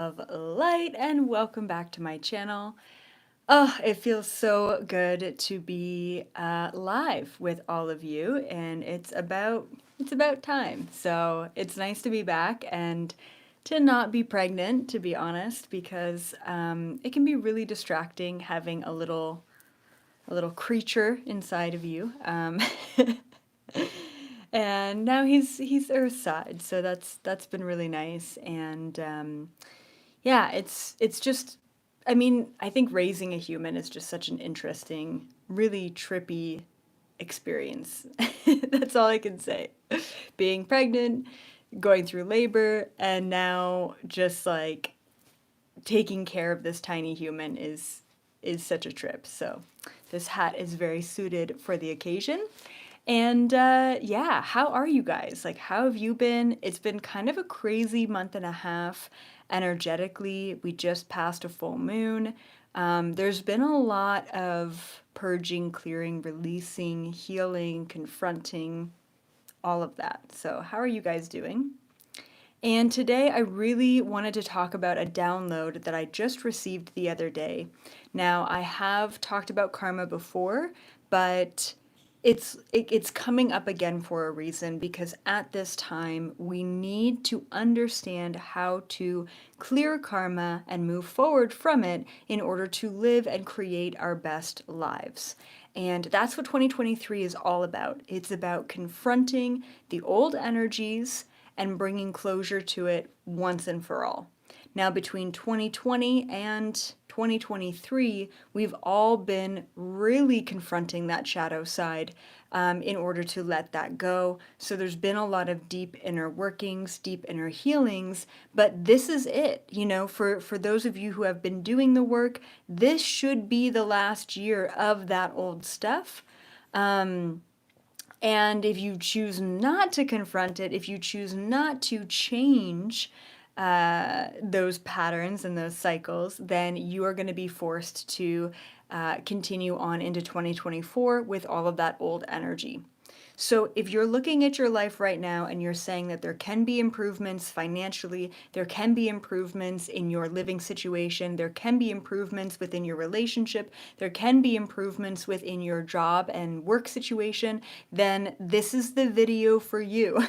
of light, and welcome back to my channel. Oh, it feels so good to be live with all of you, and it's about time. So it's nice to be back and to not be pregnant, to be honest, because it can be really distracting having a little creature inside of you. And now he's Earthside, so that's been really nice. And yeah, it's just, I mean, I think raising a human is just such an interesting, really trippy experience. That's all I can say. Being pregnant, going through labor, and now just like taking care of this tiny human is such a trip. So this hat is very suited for the occasion. And yeah, how are you guys? Like, how have you been? It's been kind of a crazy month and a half energetically. We just passed a full moon. There's been a lot of purging, clearing, releasing, healing, confronting, all of that. So, how are you guys doing? And today I really wanted to talk about a download that I just received the other day. Now, I have talked about karma before, but it's coming up again for a reason because at this time we need to understand how to clear karma and move forward from it in order to live and create our best lives. And that's what 2023 is all about. It's about confronting the old energies and bringing closure to it once and for all. Now, between 2020 and 2023, we've all been really confronting that shadow side in order to let that go. So there's been a lot of deep inner workings, deep inner healings, but this is it. You know, for those of you who have been doing the work, this should be the last year of that old stuff. And if you choose not to confront it, if you choose not to change those patterns and those cycles, then you are going to be forced to continue on into 2024 with all of that old energy. So if you're looking at your life right now and you're saying that there can be improvements financially, there can be improvements in your living situation, there can be improvements within your relationship, there can be improvements within your job and work situation, then this is the video for you.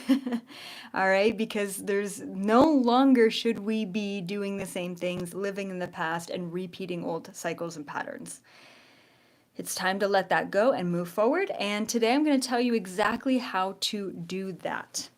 All right, because there's no longer should we be doing the same things, living in the past and repeating old cycles and patterns. It's time to let that go and move forward. And today I'm going to tell you exactly how to do that.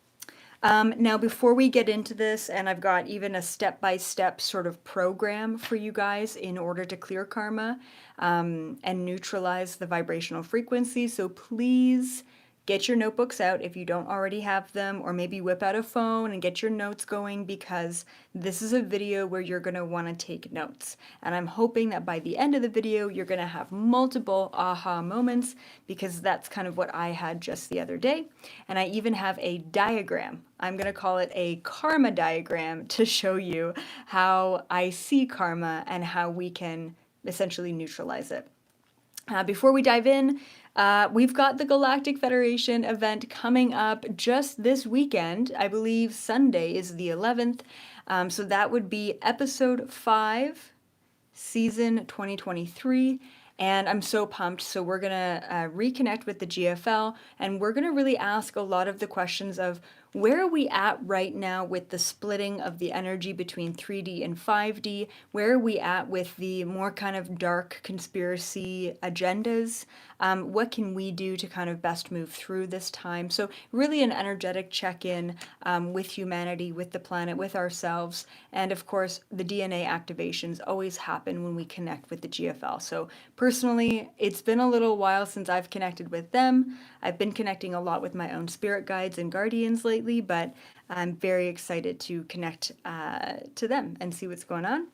Now, before we get into this, and I've got even a step-by-step sort of program for you guys in order to clear karma and neutralize the vibrational frequency. So please get your notebooks out if you don't already have them, or maybe whip out a phone and get your notes going because this is a video where you're going to want to take notes. And I'm hoping that by the end of the video, you're going to have multiple aha moments because that's kind of what I had just the other day. And I even have a diagram. I'm going to call it a karma diagram to show you how I see karma and how we can essentially neutralize it. Before we dive in, we've got the Galactic Federation event coming up just this weekend. I believe Sunday is the 11th. So that would be episode 5, season 2023. And I'm so pumped. So we're going to reconnect with the GFL and we're going to really ask a lot of the questions of where are we at right now with the splitting of the energy between 3D and 5D? Where are we at with the more kind of dark conspiracy agendas? What can we do to kind of best move through this time? So really an energetic check-in with humanity, with the planet, with ourselves. And of course, the DNA activations always happen when we connect with the GFL. So personally, it's been a little while since I've connected with them. I've been connecting a lot with my own spirit guides and guardians lately, but I'm very excited to connect to them and see what's going on.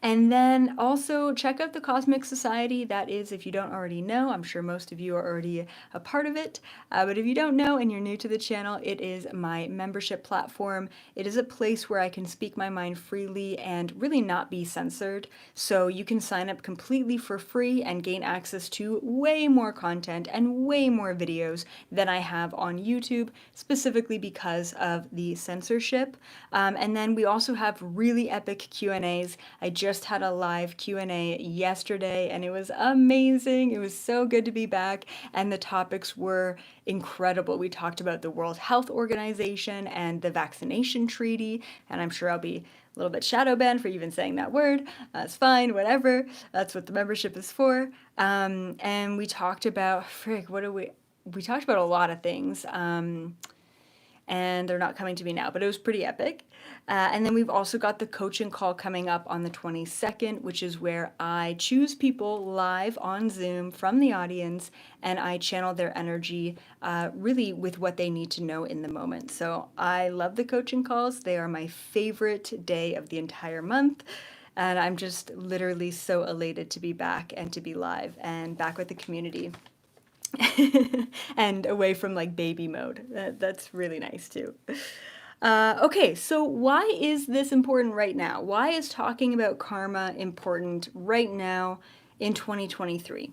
And then also check out the Cosmic Society. That is, if you don't already know, I'm sure most of you are already a part of it. But if you don't know and you're new to the channel, it is my membership platform. It is a place where I can speak my mind freely and really not be censored. So you can sign up completely for free and gain access to way more content and way more videos than I have on YouTube, specifically because of the the censorship. And then we also have really epic Q&As. I just had a live Q&A yesterday and it was amazing. It was so good to be back and the topics were incredible. We talked about the World Health Organization and the vaccination treaty, and I'm sure I'll be a little bit shadow banned for even saying that word. That's fine, whatever. That's what the membership is for. And we talked about, we talked about a lot of things. And they're not coming to me now, but it was pretty epic. And then we've also got the coaching call coming up on the 22nd, which is where I choose people live on Zoom from the audience and I channel their energy really with what they need to know in the moment. So I love the coaching calls. They are my favorite day of the entire month. And I'm just literally so elated to be back and to be live and back with the community. And away from like baby mode. That's really nice too. Okay, so why is this important right now? Why is talking about karma important right now in 2023?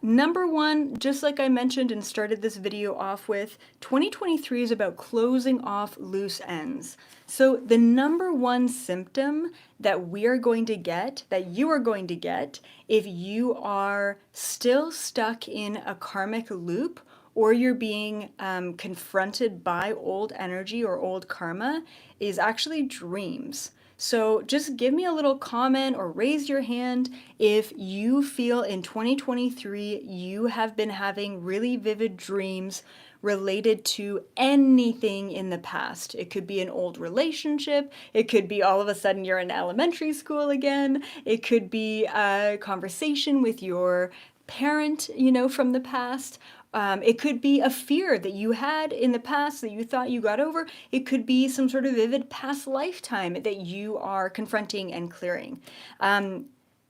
Number one, just like I mentioned and started this video off with, 2023 is about closing off loose ends. So the number one symptom that we are going to get, that you are going to get, if you are still stuck in a karmic loop or you're being confronted by old energy or old karma, is actually dreams. So just give me a little comment or raise your hand if you feel in 2023 you have been having really vivid dreams related to anything in the past. It could be an old relationship. It could be all of a sudden you're in elementary school again. It could be a conversation with your parent, from the past. It could be a fear that you had in the past that you thought you got over. It could be some sort of vivid past lifetime that you are confronting and clearing.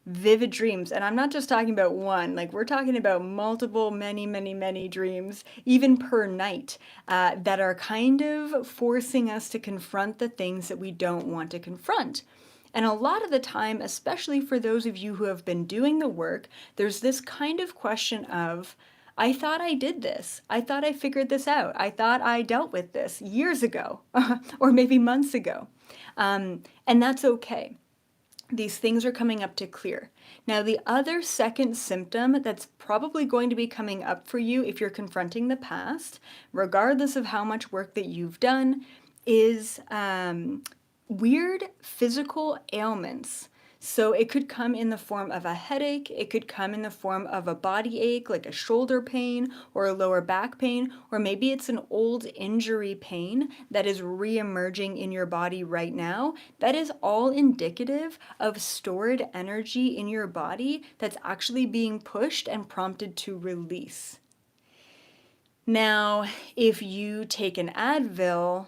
Vivid dreams, and I'm not just talking about one, like we're talking about multiple, many dreams, even per night, that are kind of forcing us to confront the things that we don't want to confront. And a lot of the time, especially for those of you who have been doing the work, there's this kind of question of, I thought I did this. I thought I figured this out. I thought I dealt with this years ago, or maybe months ago. And that's okay. These things are coming up to clear. Now, the other second symptom that's probably going to be coming up for you if you're confronting the past, regardless of how much work that you've done, is weird physical ailments. So it could come in the form of a headache, it could come in the form of a body ache, like a shoulder pain or a lower back pain, or maybe it's an old injury pain that is re-emerging in your body right now. That is all indicative of stored energy in your body that's actually being pushed and prompted to release. Now, if you take an Advil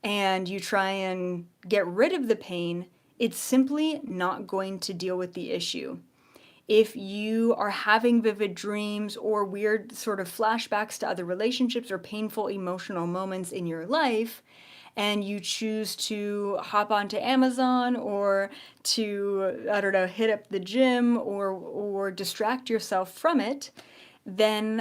and you try and get rid of the pain, it's simply not going to deal with the issue. If you are having vivid dreams or weird sort of flashbacks to other relationships or painful emotional moments in your life, and you choose to hop onto Amazon or to, I don't know, hit up the gym or distract yourself from it, then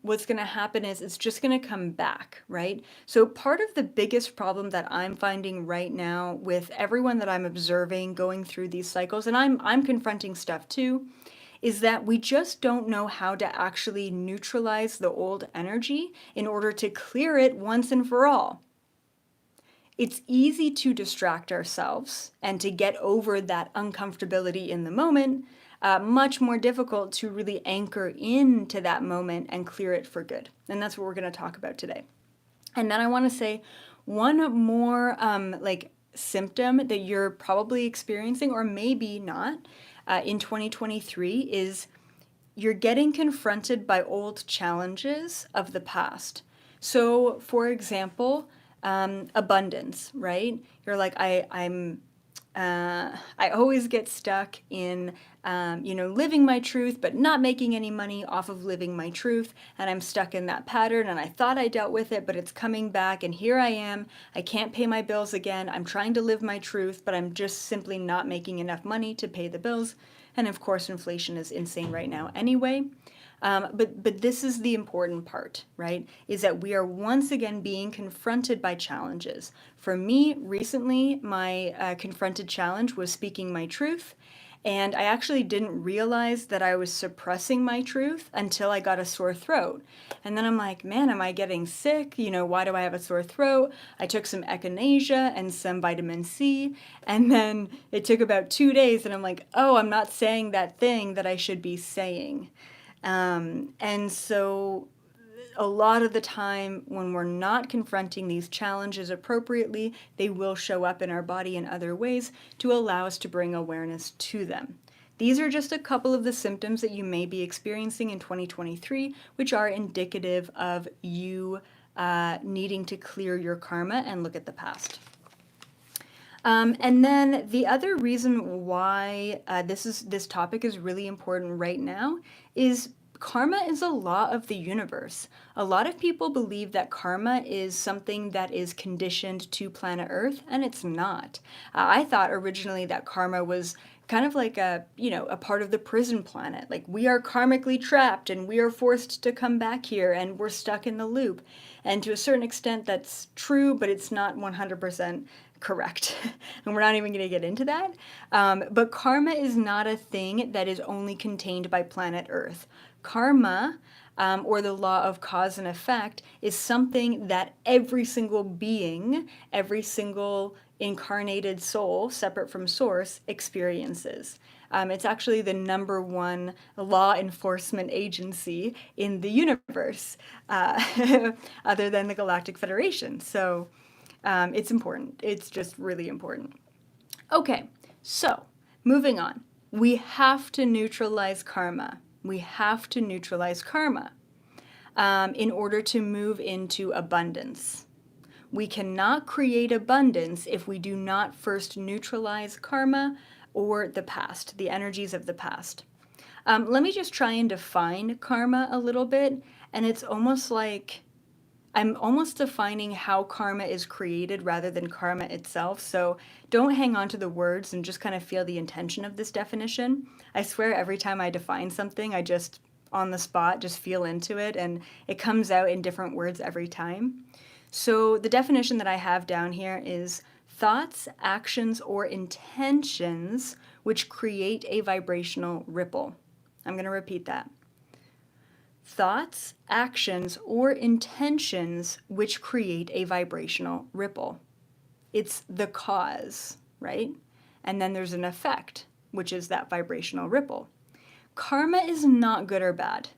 what's going to happen is it's just going to come back, right? So part of the biggest problem that I'm finding right now with everyone that I'm observing going through these cycles, and I'm confronting stuff too, is that we just don't know how to actually neutralize the old energy in order to clear it once and for all. It's easy to distract ourselves and to get over that uncomfortability in the moment, much more difficult to really anchor into that moment and clear it for good. And that's what we're going to talk about today. And then I want to say one more symptom that you're probably experiencing or maybe not in 2023 is you're getting confronted by old challenges of the past. So for example, abundance, right? You're like, I always get stuck in, living my truth, but not making any money off of living my truth. And I'm stuck in that pattern and I thought I dealt with it, but it's coming back and here I am. I can't pay my bills again. I'm trying to live my truth, but I'm just simply not making enough money to pay the bills. And of course, inflation is insane right now anyway. But this is the important part, right? Is that we are once again being confronted by challenges. For me, recently, my confronted challenge was speaking my truth. And I actually didn't realize that I was suppressing my truth until I got a sore throat. And then I'm like, man, am I getting sick? You know, why do I have a sore throat? I took some echinacea and some vitamin C. And then it took about 2 days, and I'm like, oh, I'm not saying that thing that I should be saying. And so a lot of the time when we're not confronting these challenges appropriately, they will show up in our body in other ways to allow us to bring awareness to them. These are just a couple of the symptoms that you may be experiencing in 2023, which are indicative of you needing to clear your karma and look at the past. And then the other reason why this topic is really important right now is karma is a law of the universe. A lot of people believe that karma is something that is conditioned to planet Earth, and it's not. I thought originally that karma was kind of like a part of the prison planet. Like, we are karmically trapped and we are forced to come back here and we're stuck in the loop. And to a certain extent that's true, but it's not 100% correct. And we're not even going to get into that. But karma is not a thing that is only contained by planet Earth. Karma, or the law of cause and effect, is something that every single being, every single incarnated soul, separate from source, experiences. It's actually the number one law enforcement agency in the universe, other than the Galactic Federation. So it's important. It's just really important. Okay, so moving on. We have to neutralize karma. We have to neutralize karma in order to move into abundance. We cannot create abundance if we do not first neutralize karma or the past, the energies of the past. Let me just try and define karma a little bit, and it's almost like I'm almost defining how karma is created rather than karma itself. So don't hang on to the words and just kind of feel the intention of this definition. I swear every time I define something, I just, on the spot, just feel into it, and it comes out in different words every time. So the definition that I have down here is thoughts, actions, or intentions which create a vibrational ripple. I'm going to repeat that. Thoughts, actions, or intentions which create a vibrational ripple. It's the cause, right? And then there's an effect, which is that vibrational ripple. Karma is not good or bad.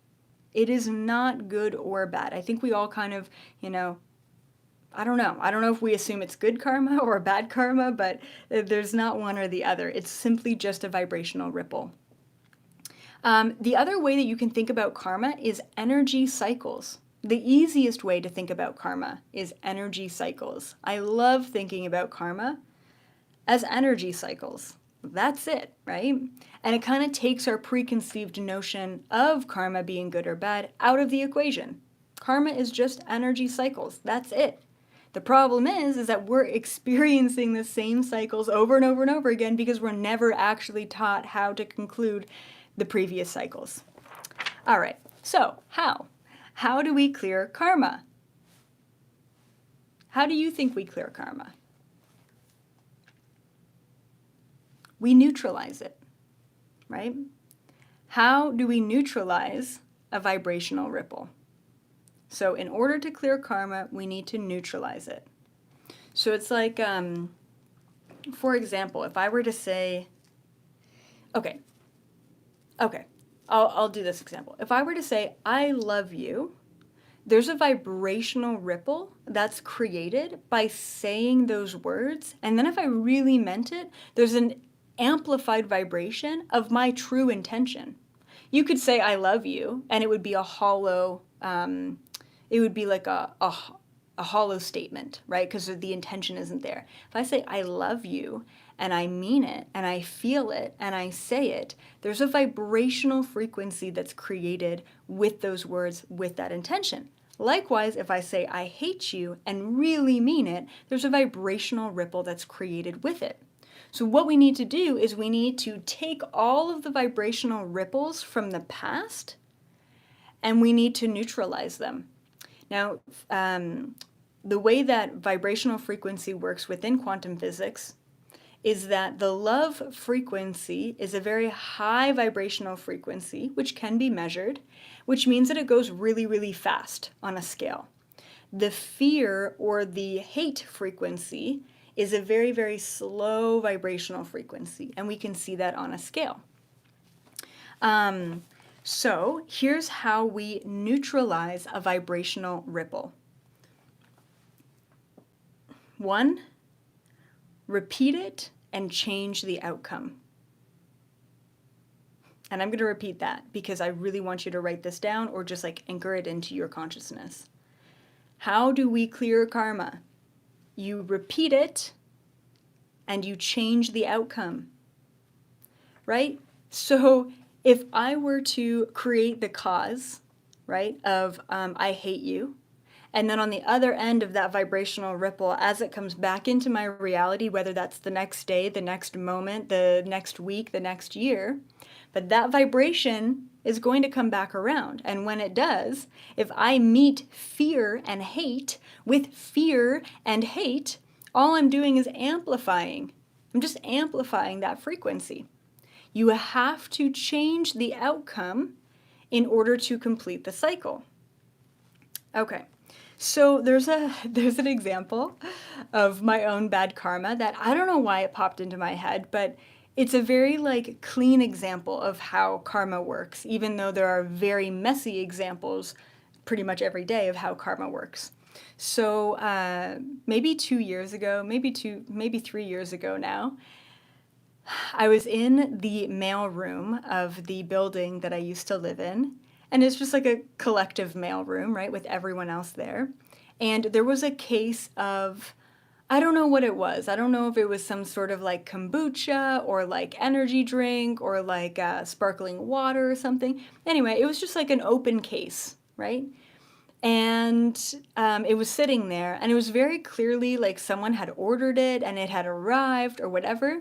It is not good or bad. I think we all kind of, I don't know. I don't know if we assume it's good karma or bad karma, but there's not one or the other. It's simply just a vibrational ripple. The other way that you can think about karma is energy cycles. The easiest way to think about karma is energy cycles. I love thinking about karma as energy cycles. That's it, right? And it kind of takes our preconceived notion of karma being good or bad out of the equation. Karma is just energy cycles. That's it. The problem is that we're experiencing the same cycles over and over and over again because we're never actually taught how to conclude the previous cycles. All right, so how? How do we clear karma? How do you think we clear karma? We neutralize it, right? How do we neutralize a vibrational ripple? So in order to clear karma, we need to neutralize it. So it's like, for example, if I were to say, okay, I'll do this example. If I were to say, I love you, there's a vibrational ripple that's created by saying those words. And then if I really meant it, there's an amplified vibration of my true intention. You could say, I love you, and it would be a hollow, it would be like a hollow statement, right? Because the intention isn't there. If I say, I love you, and I mean it, and I feel it, and I say it, there's a vibrational frequency that's created with those words, with that intention. Likewise, if I say, I hate you, and really mean it, there's a vibrational ripple that's created with it. So what we need to do is we need to take all of the vibrational ripples from the past and we need to neutralize them. Now, the way that vibrational frequency works within quantum physics is that the love frequency is a very high vibrational frequency, which can be measured, which means that it goes really, really fast on a scale. The fear or the hate frequency is a very, very slow vibrational frequency, and we can see that on a scale. So here's how we neutralize a vibrational ripple. 1, repeat it and change the outcome. And I'm going to repeat that because I really want you to write this down or just like anchor it into your consciousness. How do we clear karma? You repeat it and you change the outcome, right? So if I were to create the cause, right, of I hate you, and then on the other end of that vibrational ripple, as it comes back into my reality, whether that's the next day, the next moment, the next week, the next year, but that vibration is going to come back around. And when it does, if I meet fear and hate with fear and hate, all I'm doing is amplifying. I'm just amplifying that frequency. You have to change the outcome in order to complete the cycle. Okay, so there's an example of my own bad karma that I don't know why it popped into my head, but it's a very like clean example of how karma works, even though there are very messy examples pretty much every day of how karma works. So maybe 2 years ago, maybe 3 years ago now, I was in the mail room of the building that I used to live in, and it's just like a collective mail room, right, with everyone else there. And there was a case of, I don't know what it was. I don't know if it was some sort of like kombucha or like energy drink or like sparkling water or something. Anyway, it was just like an open case, right? And it was sitting there, and it was very clearly like someone had ordered it and it had arrived or whatever.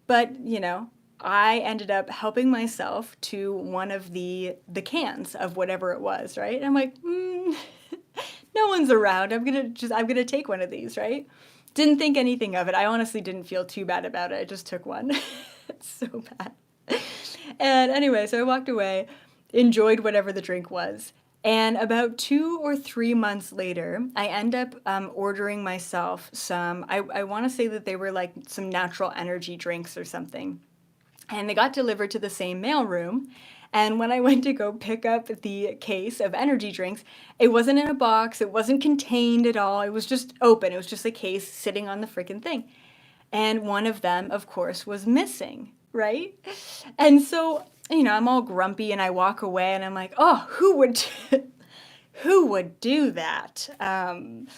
But, you know, I ended up helping myself to one of the cans of whatever it was, right? And I'm like, no one's around. I'm gonna take one of these, right? Didn't think anything of it. I honestly didn't feel too bad about it. I just took one. It's so bad. And anyway, so I walked away, enjoyed whatever the drink was. And about 2 or 3 months later, I end up ordering myself some, I want to say that they were like some natural energy drinks or something. And they got delivered to the same mailroom. And when I went to go pick up the case of energy drinks, it wasn't in a box. It wasn't contained at all. It was just open. It was just a case sitting on the freaking thing. And one of them, of course, was missing, right? And so, you know, I'm all grumpy and I walk away and I'm like, oh, who would do that? And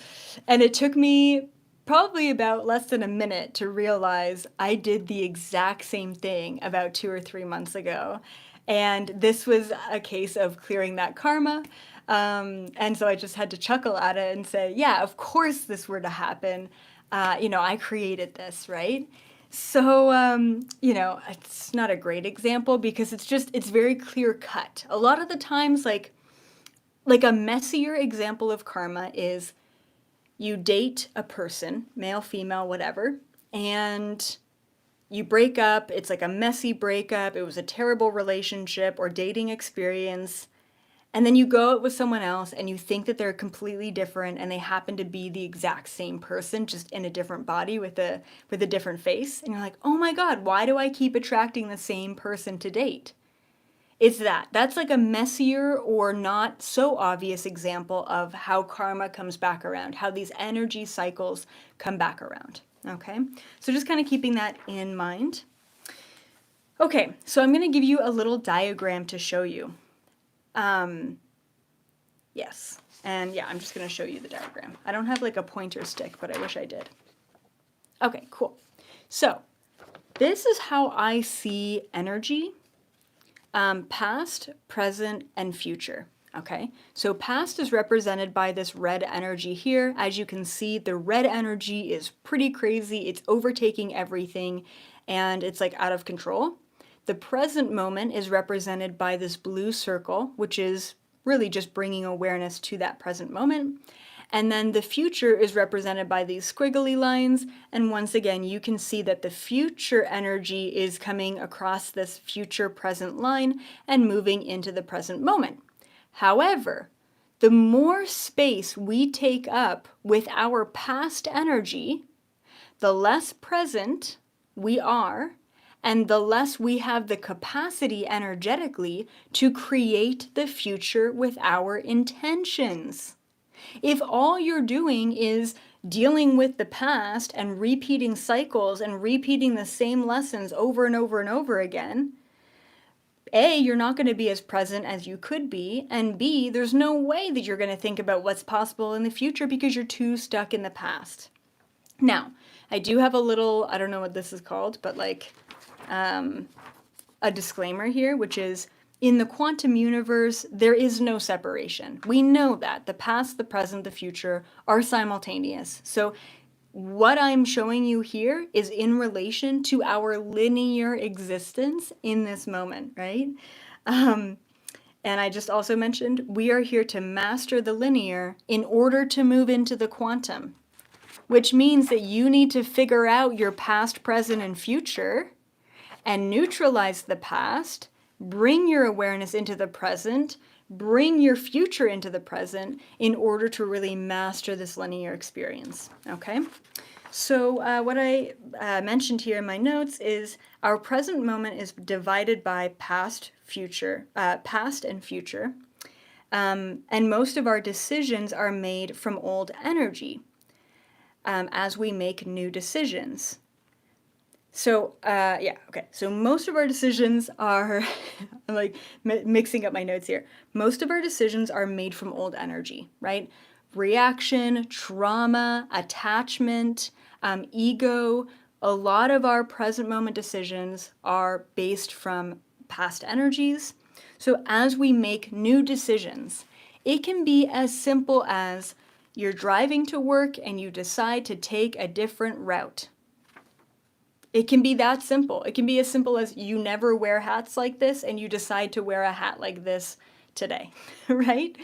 it took me probably about less than a minute to realize I did the exact same thing about 2 or 3 months ago. And this was a case of clearing that karma. And so I just had to chuckle at it and say, yeah, of course this were to happen. You know, I created this, right? So, you know, it's not a great example because it's very clear cut. A lot of the times, like a messier example of karma is you date a person, male, female, whatever, and you break up. It's like a messy breakup. It was a terrible relationship or dating experience. And then you go out with someone else and you think that they're completely different and they happen to be the exact same person, just in a different body with a different face. And you're like, oh my God, why do I keep attracting the same person to date? It's that. That's like a messier or not so obvious example of how karma comes back around, how these energy cycles come back around. Okay, so just kind of keeping that in mind. Okay, so I'm going to give you a little diagram to show you. Yes, and yeah, I'm just going to show you the diagram. I don't have like a pointer stick, but I wish I did. Okay, cool. So this is how I see energy, past, present, and future. Okay, so past is represented by this red energy here. As you can see, the red energy is pretty crazy. It's overtaking everything, and it's like out of control. The present moment is represented by this blue circle, which is really just bringing awareness to that present moment. And then the future is represented by these squiggly lines. And once again, you can see that the future energy is coming across this future present line and moving into the present moment. However, the more space we take up with our past energy, the less present we are, and the less we have the capacity energetically to create the future with our intentions. If all you're doing is dealing with the past and repeating cycles and repeating the same lessons over and over and over again, A, you're not going to be as present as you could be, and B, there's no way that you're going to think about what's possible in the future because you're too stuck in the past. Now, I do have a little, I don't know what this is called, but like a disclaimer here, which is, in the quantum universe, there is no separation. We know that the past, the present, the future are simultaneous. So what I'm showing you here is in relation to our linear existence in this moment, right? And I just also mentioned we are here to master the linear in order to move into the quantum, which means that you need to figure out your past, present, and future and neutralize the past, bring your awareness into the present, bring your future into the present in order to really master this linear experience, okay? So what I mentioned here in my notes is our present moment is divided by past and future, and most of our decisions are made from old energy as we make new decisions. So, So most of our decisions are, I'm like mixing up my notes here. Most of our decisions are made from old energy, right? Reaction, trauma, attachment, ego. A lot of our present moment decisions are based from past energies. So as we make new decisions, it can be as simple as you're driving to work and you decide to take a different route. It can be that simple. It can be as simple as you never wear hats like this and you decide to wear a hat like this today, right?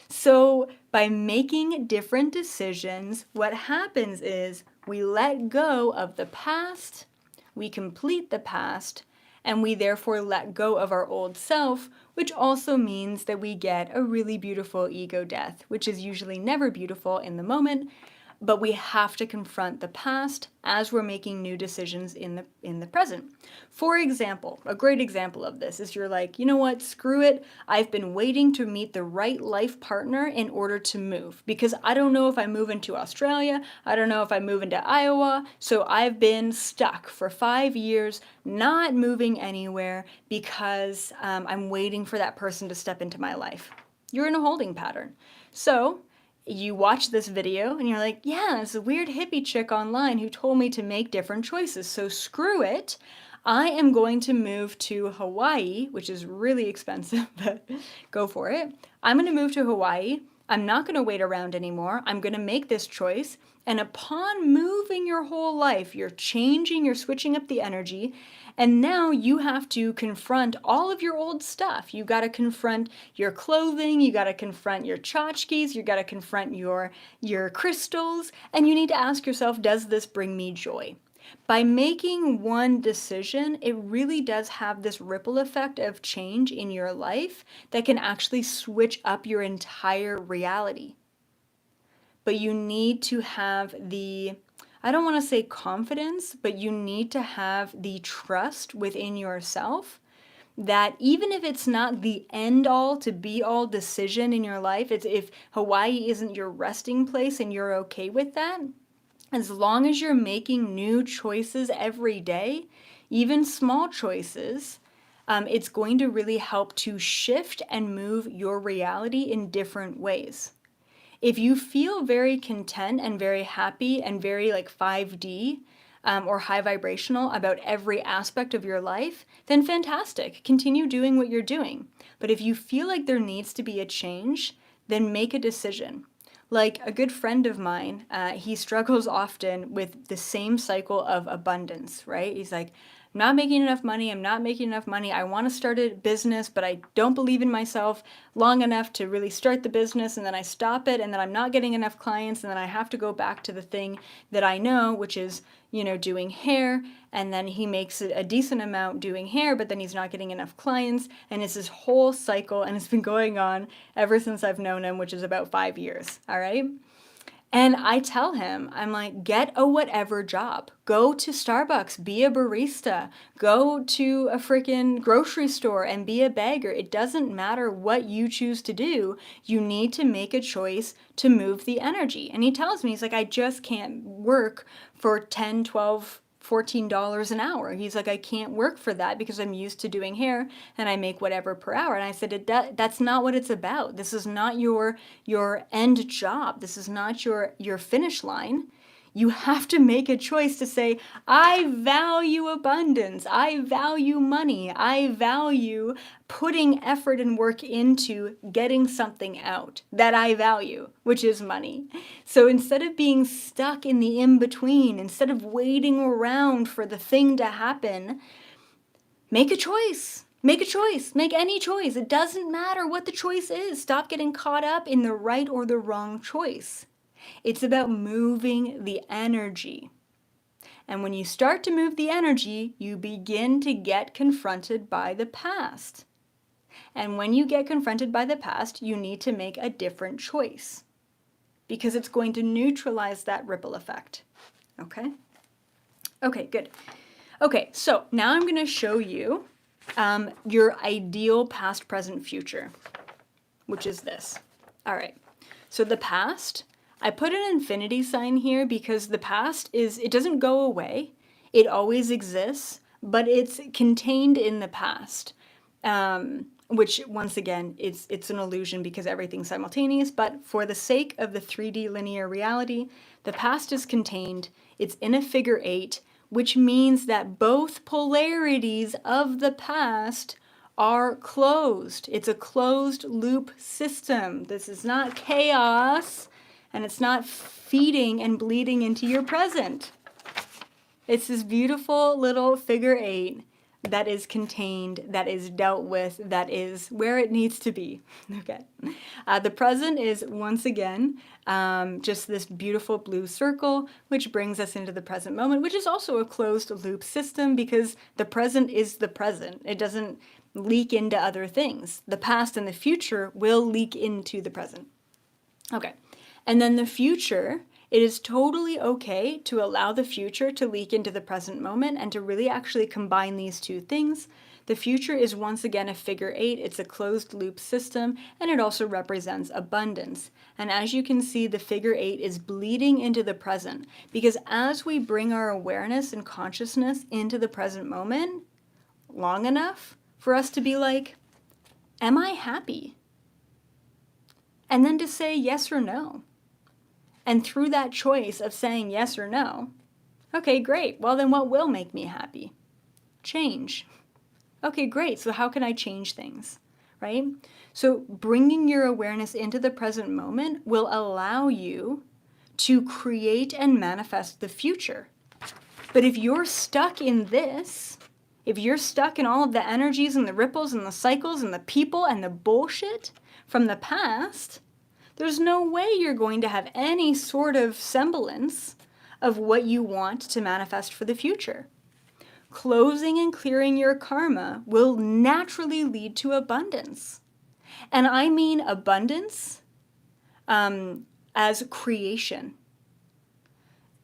So by making different decisions, what happens is we let go of the past, we complete the past, and we therefore let go of our old self, which also means that we get a really beautiful ego death, which is usually never beautiful in the moment, but we have to confront the past as we're making new decisions in the present. For example, a great example of this is you're like, you know what, screw it. I've been waiting to meet the right life partner in order to move because I don't know if I move into Australia. I don't know if I move into Iowa. So I've been stuck for 5 years, not moving anywhere because I'm waiting for that person to step into my life. You're in a holding pattern. So you watch this video and you're like, yeah, it's a weird hippie chick online who told me to make different choices. So screw it. I am going to move to Hawaii, which is really expensive, but go for it. I'm going to move to Hawaii. I'm not going to wait around anymore. I'm going to make this choice. And upon moving your whole life, you're changing, you're switching up the energy. And now you have to confront all of your old stuff. You got to confront your clothing, you got to confront your tchotchkes, you got to confront your crystals, and you need to ask yourself, does this bring me joy? By making one decision, it really does have this ripple effect of change in your life that can actually switch up your entire reality. But you need to have the, I don't want to say confidence, but you need to have the trust within yourself that even if it's not the end all to be all decision in your life, it's if Hawaii isn't your resting place and you're okay with that, as long as you're making new choices every day, even small choices, it's going to really help to shift and move your reality in different ways. If you feel very content and very happy and very like 5D or high vibrational about every aspect of your life, then fantastic. Continue doing what you're doing. But if you feel like there needs to be a change, then make a decision. Like a good friend of mine, he struggles often with the same cycle of abundance, right? He's like, I'm not making enough money. I'm not making enough money. I want to start a business, but I don't believe in myself long enough to really start the business. And then I stop it, and then I'm not getting enough clients. And then I have to go back to the thing that I know, which is, doing hair. And then he makes a decent amount doing hair, but then he's not getting enough clients. And it's this whole cycle, and it's been going on ever since I've known him, which is about 5 years. All right. And I tell him, I'm like, get a whatever job. Go to Starbucks, be a barista. Go to a freaking grocery store and be a bagger. It doesn't matter what you choose to do. You need to make a choice to move the energy. And he tells me, he's like, I just can't work for 10, 12, $14 an hour. He's like, I can't work for that because I'm used to doing hair and I make whatever per hour. And I said, that's not what it's about. This is not your end job. This is not your finish line. You have to make a choice to say, I value abundance. I value money. I value putting effort and work into getting something out that I value, which is money. So instead of being stuck in the in-between, instead of waiting around for the thing to happen, make a choice. Make a choice. Make any choice. It doesn't matter what the choice is. Stop getting caught up in the right or the wrong choice. It's about moving the energy. And when you start to move the energy, you begin to get confronted by the past. And when you get confronted by the past, you need to make a different choice because it's going to neutralize that ripple effect. Okay? Okay, good. Okay, so now I'm going to show you your ideal past, present, future, which is this. All right, so the past, I put an infinity sign here because the past it doesn't go away. It always exists, but it's contained in the past, which once again, it's an illusion because everything's simultaneous. But for the sake of the 3D linear reality, the past is contained. It's in a figure 8, which means that both polarities of the past are closed. It's a closed loop system. This is not chaos. And it's not feeding and bleeding into your present. It's this beautiful little figure 8 that is contained, that is dealt with, that is where it needs to be. Okay. The present is, once again, just this beautiful blue circle, which brings us into the present moment, which is also a closed loop system because the present is the present. It doesn't leak into other things. The past and the future will leak into the present. Okay. And then the future, it is totally okay to allow the future to leak into the present moment and to really actually combine these two things. The future is once again a figure 8. It's a closed loop system, and it also represents abundance. And as you can see, the figure 8 is bleeding into the present because as we bring our awareness and consciousness into the present moment long enough for us to be like, am I happy? And then to say yes or no. And through that choice of saying yes or no, okay, great. Well, then what will make me happy? Change. Okay, great. So how can I change things, right? So bringing your awareness into the present moment will allow you to create and manifest the future. But if you're stuck in this, if you're stuck in all of the energies and the ripples and the cycles and the people and the bullshit from the past, there's no way you're going to have any sort of semblance of what you want to manifest for the future. Closing and clearing your karma will naturally lead to abundance. And I mean abundance as creation.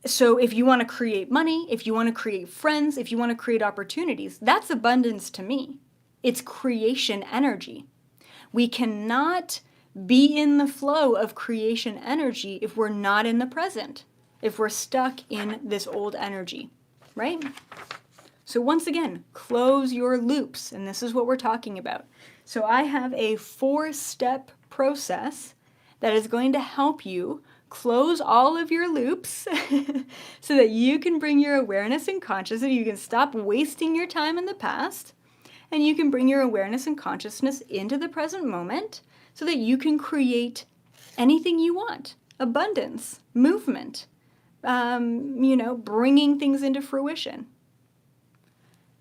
So if you want to create money, if you want to create friends, if you want to create opportunities, that's abundance to me. It's creation energy. We cannot be in the flow of creation energy if we're not in the present, if we're stuck in this old energy, right? So once again, close your loops, and this is what we're talking about. So I have a 4-step process that is going to help you close all of your loops so that you can bring your awareness and consciousness, you can stop wasting your time in the past, and you can bring your awareness and consciousness into the present moment so that you can create anything you want. Abundance, movement, bringing things into fruition.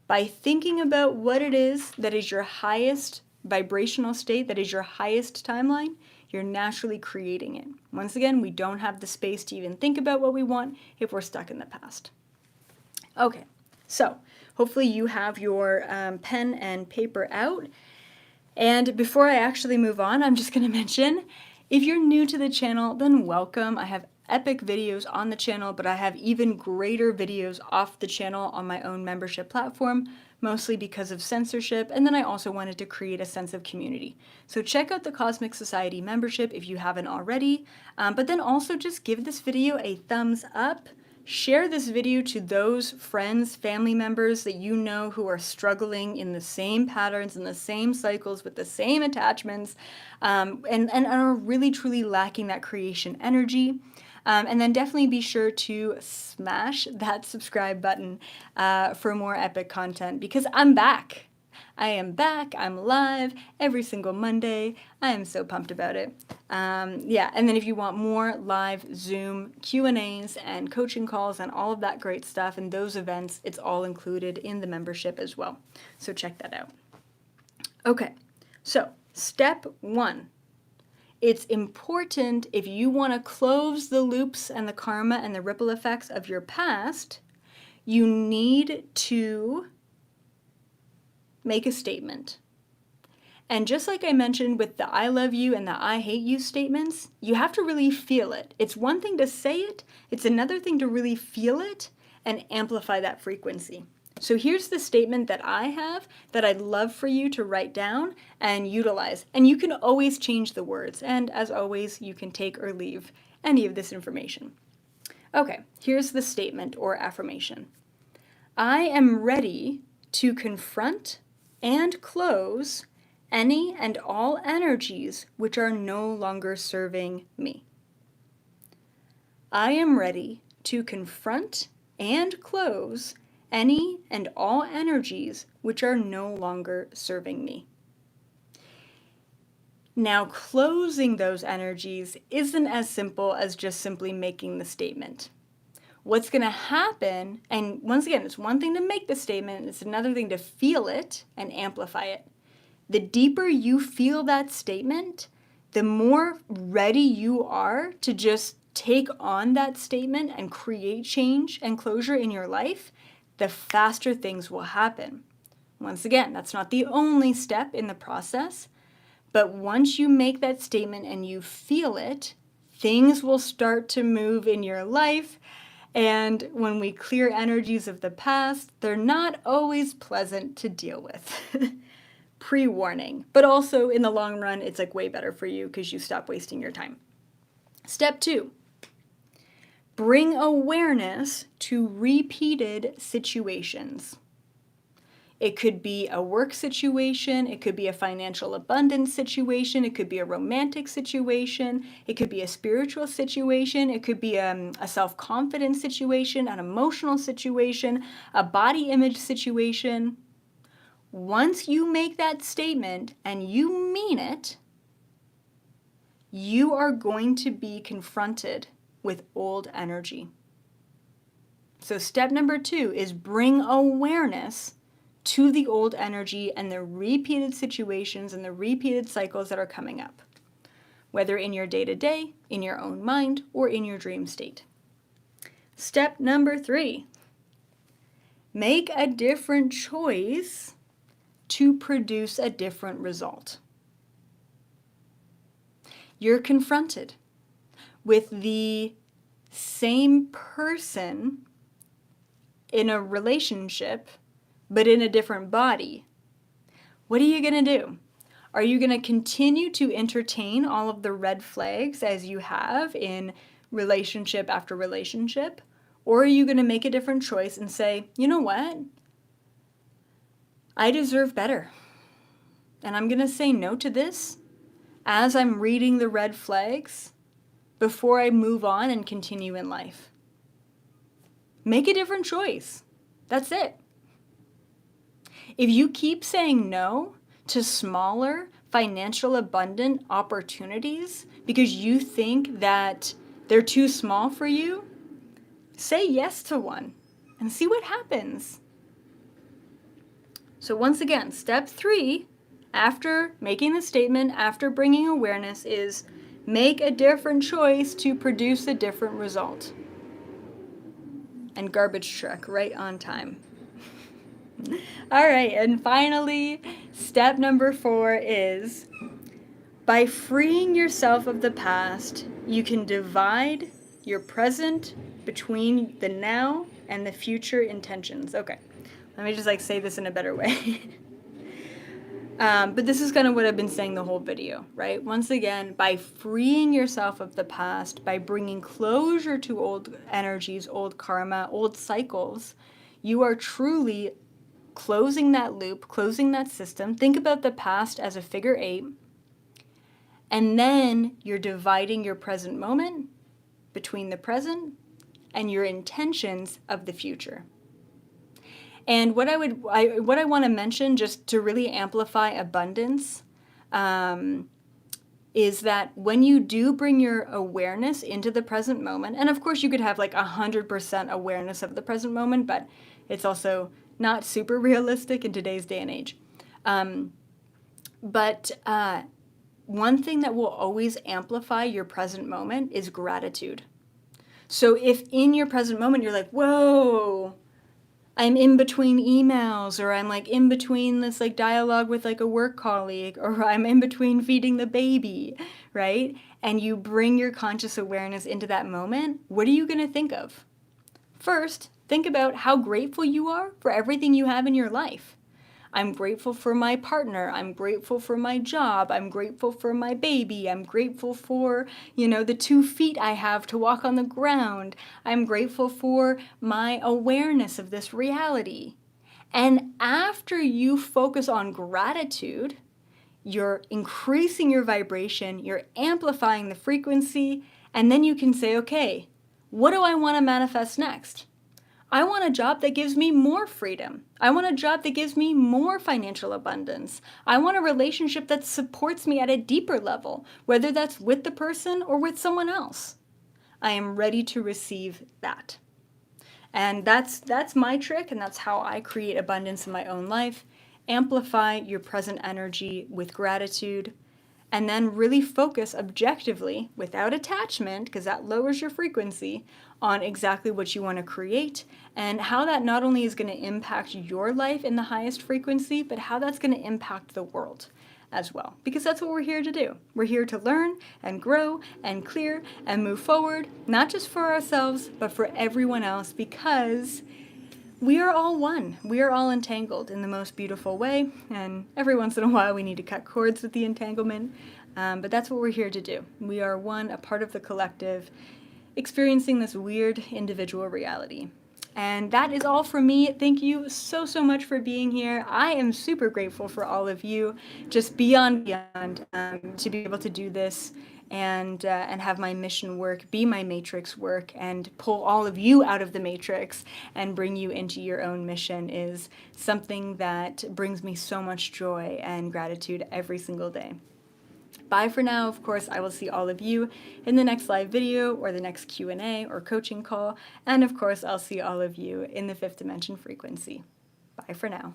By thinking about what it is that is your highest vibrational state, that is your highest timeline, you're naturally creating it. Once again, we don't have the space to even think about what we want if we're stuck in the past. Okay, so hopefully you have your pen and paper out. And before I actually move on, I'm just going to mention, if you're new to the channel, then welcome. I have epic videos on the channel, but I have even greater videos off the channel on my own membership platform, mostly because of censorship, and then I also wanted to create a sense of community. So check out the Cosmic Society membership if you haven't already, but then also just give this video a thumbs up. Share this video to those friends, family members that you know who are struggling in the same patterns and the same cycles with the same attachments, and are really truly lacking that creation energy. And then definitely be sure to smash that subscribe button for more epic content, because I'm back. I am back. I'm live every single Monday. I am so pumped about it. Yeah, and then if you want more live Zoom Q&As and coaching calls and all of that great stuff and those events, it's all included in the membership as well. So check that out. Okay, so step 1. It's important, if you want to close the loops and the karma and the ripple effects of your past, you need to make a statement. And just like I mentioned with the I love you and the I hate you statements, you have to really feel it. It's one thing to say it, it's another thing to really feel it and amplify that frequency. So here's the statement that I have that I'd love for you to write down and utilize. And you can always change the words. And as always, you can take or leave any of this information. Okay, here's the statement or affirmation. I am ready to confront and close any and all energies which are no longer serving me. I am ready to confront and close any and all energies which are no longer serving me. Now, closing those energies isn't as simple as just simply making the statement. What's going to happen, and once again, it's one thing to make the statement, it's another thing to feel it and amplify it. The deeper you feel that statement, the more ready you are to just take on that statement and create change and closure in your life, the faster things will happen. Once again, that's not the only step in the process, but once you make that statement and you feel it, things will start to move in your life. And when we clear energies of the past, they're not always pleasant to deal with. Pre-warning. But also in the long run, it's like way better for you because you stop wasting your time. Step 2. Bring awareness to repeated situations. It could be a work situation, it could be a financial abundance situation, it could be a romantic situation, it could be a spiritual situation, it could be a self-confidence situation, an emotional situation, a body image situation. Once you make that statement and you mean it, you are going to be confronted with old energy. So step number 2 is bring awareness to the old energy and the repeated situations and the repeated cycles that are coming up, whether in your day-to-day, in your own mind, or in your dream state. Step number 3, make a different choice to produce a different result. You're confronted with the same person in a relationship, but in a different body. What are you going to do? Are you going to continue to entertain all of the red flags as you have in relationship after relationship? Or are you going to make a different choice and say, you know what? I deserve better. And I'm going to say no to this as I'm reading the red flags before I move on and continue in life. Make a different choice. That's it. If you keep saying no to smaller, financial abundant opportunities because you think that they're too small for you, say yes to one and see what happens. So once again, step 3, after making the statement, after bringing awareness, is make a different choice to produce a different result. And garbage truck, right on time. All right, and finally, step number 4 is, by freeing yourself of the past, you can divide your present between the now and the future intentions. Okay, let me just say this in a better way. But this is kind of what I've been saying the whole video, right? Once again, by freeing yourself of the past, by bringing closure to old energies, old karma, old cycles, you are truly closing that loop, closing that system. Think about the past as a figure 8, and then you're dividing your present moment between the present and your intentions of the future. And what I want to mention, just to really amplify abundance, is that when you do bring your awareness into the present moment, and of course you could have 100% awareness of the present moment, but it's also not super realistic in today's day and age. But one thing that will always amplify your present moment is gratitude. So if in your present moment you're like, whoa, I'm in between emails, or I'm in between this dialogue with a work colleague, or I'm in between feeding the baby, right? And you bring your conscious awareness into that moment, what are you going to think of? First, think about how grateful you are for everything you have in your life. I'm grateful for my partner. I'm grateful for my job. I'm grateful for my baby. I'm grateful for, the 2 feet I have to walk on the ground. I'm grateful for my awareness of this reality. And after you focus on gratitude, you're increasing your vibration, you're amplifying the frequency, and then you can say, okay, what do I want to manifest next? I want a job that gives me more freedom. I want a job that gives me more financial abundance. I want a relationship that supports me at a deeper level, whether that's with the person or with someone else. I am ready to receive that. And that's my trick, and that's how I create abundance in my own life. Amplify your present energy with gratitude, and then really focus objectively, without attachment, because that lowers your frequency, on exactly what you want to create, and how that not only is going to impact your life in the highest frequency, but how that's going to impact the world as well. Because that's what we're here to do. We're here to learn and grow and clear and move forward, not just for ourselves, but for everyone else, because we are all one. We are all entangled in the most beautiful way, and every once in a while we need to cut cords with the entanglement, but that's what we're here to do. We are one, a part of the collective, experiencing this weird individual reality. And that is all from me. Thank you so much for being here. I am super grateful for all of you, just beyond, to be able to do this and have my mission work, be my matrix work, and pull all of you out of the matrix and bring you into your own mission is something that brings me so much joy and gratitude every single day. Bye for now. Of course, I will see all of you in the next live video or the next Q&A or coaching call. And of course, I'll see all of you in the 5th dimension frequency. Bye for now.